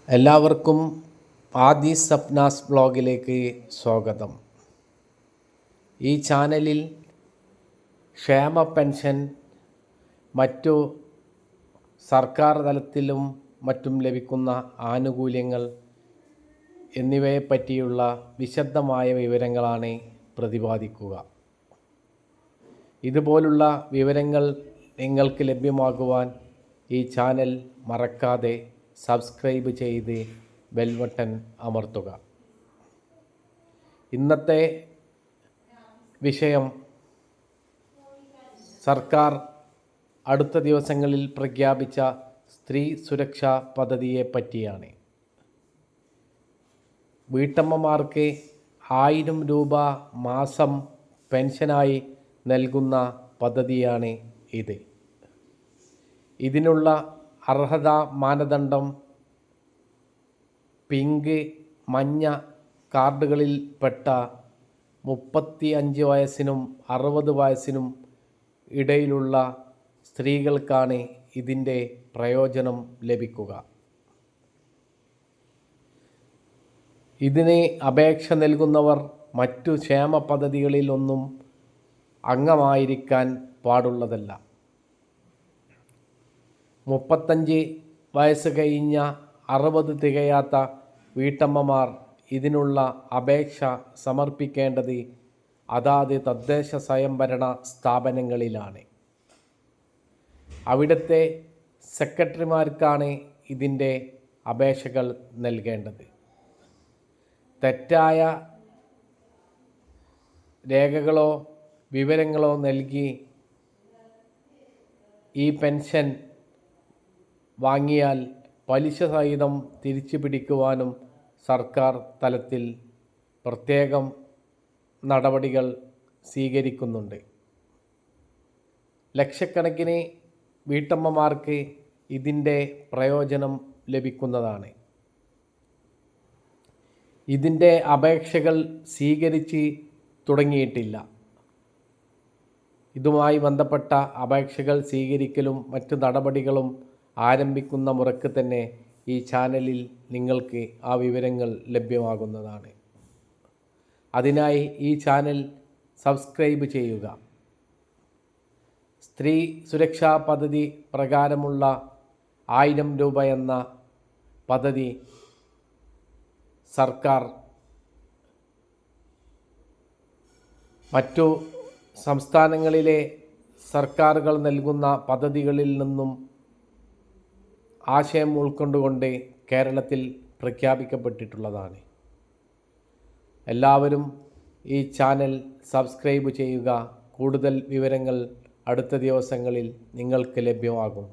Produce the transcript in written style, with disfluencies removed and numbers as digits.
എല്ലാവർക്കും ആദി സപ്നാസ് ബ്ലോഗിലേക്ക് സ്വാഗതം. ഈ ചാനലിൽ ക്ഷേമ പെൻഷൻ, മറ്റു സർക്കാർ തലത്തിലും മറ്റും ലഭിക്കുന്ന ആനുകൂല്യങ്ങൾ എന്നിവയെപ്പറ്റിയുള്ള വിശദമായ വിവരങ്ങളാണ് പ്രതിപാദിക്കുക. ഇതുപോലുള്ള വിവരങ്ങൾ നിങ്ങൾക്ക് ലഭ്യമാകുവാൻ ഈ ചാനൽ മറക്കാതെ സബ്സ്ക്രൈബ് ചെയ്ത് ബെൽ ബട്ടൺ അമർത്തുക. ഇന്നത്തെ വിഷയം സർക്കാർ അടുത്ത ദിവസങ്ങളിൽ പ്രഖ്യാപിച്ച സ്ത്രീ സുരക്ഷാ പദ്ധതിയെ പറ്റിയാണ്. വീട്ടമ്മമാർക്ക് 1000 രൂപ മാസം പെൻഷനായി നൽകുന്ന പദ്ധതിയാണ് ഇത്. ഇതിനുള്ള അർഹതാ മാനദണ്ഡം പിങ്ക്, മഞ്ഞ കാർഡുകളിൽപ്പെട്ട 35 വയസ്സിനും 60 വയസ്സിനും ഇടയിലുള്ള സ്ത്രീകൾക്കാണ് ഇതിൻ്റെ പ്രയോജനം ലഭിക്കുക. ഇതിന് അപേക്ഷ നൽകുന്നവർ മറ്റു ക്ഷേമ പദ്ധതികളിലൊന്നും അംഗമായിരിക്കാൻ പാടുള്ളതല്ല. 35 വയസ്സ് കഴിഞ്ഞ 60 തികയാത്ത വീട്ടമ്മമാർ ഇതിനുള്ള അപേക്ഷ സമർപ്പിക്കേണ്ടത് അതാത് തദ്ദേശ സ്വയംഭരണ സ്ഥാപനങ്ങളിലാണ്. അവിടുത്തെ സെക്രട്ടറിമാർക്കാണ് ഇതിൻ്റെ അപേക്ഷകൾ നൽകേണ്ടത്. തെറ്റായ രേഖകളോ വിവരങ്ങളോ നൽകി ഈ പെൻഷൻ വാങ്ങിയാൽ പലിശ സഹിതം തിരിച്ചു പിടിക്കുവാനും സർക്കാർ തലത്തിൽ പ്രത്യേകം നടപടികൾ സ്വീകരിക്കുന്നുണ്ട്. ലക്ഷക്കണക്കിന് വീട്ടമ്മമാർക്ക് ഇതിൻ്റെ പ്രയോജനം ലഭിക്കുന്നതാണ്. ഇതിൻ്റെ അപേക്ഷകൾ സ്വീകരിച്ച് തുടങ്ങിയിട്ടില്ല. ഇതുമായി ബന്ധപ്പെട്ട അപേക്ഷകൾ സ്വീകരിക്കലും മറ്റു നടപടികളും ആരംഭിക്കുന്ന മുറയ്ക്ക് തന്നെ ഈ ചാനലിൽ നിങ്ങൾക്ക് ആ വിവരങ്ങൾ ലഭ്യമാകുന്നതാണ്. അതിനായി ഈ ചാനൽ സബ്സ്ക്രൈബ് ചെയ്യുക. സ്ത്രീ സുരക്ഷാ പദ്ധതി പ്രകാരമുള്ള 1000 രൂപ എന്ന പദ്ധതി സർക്കാർ മറ്റു സംസ്ഥാനങ്ങളിലെ സർക്കാരുകൾ നൽകുന്ന പദ്ധതികളിൽ നിന്നും ആശയം ഉൾക്കൊണ്ടുകൊണ്ട് കേരളത്തിൽ പ്രഖ്യാപിക്കപ്പെട്ടിട്ടുള്ളതാണ്. എല്ലാവരും ഈ ചാനൽ സബ്സ്ക്രൈബ് ചെയ്യുക. കൂടുതൽ വിവരങ്ങൾ അടുത്ത ദിവസങ്ങളിൽ നിങ്ങൾക്ക് ലഭ്യമാകും.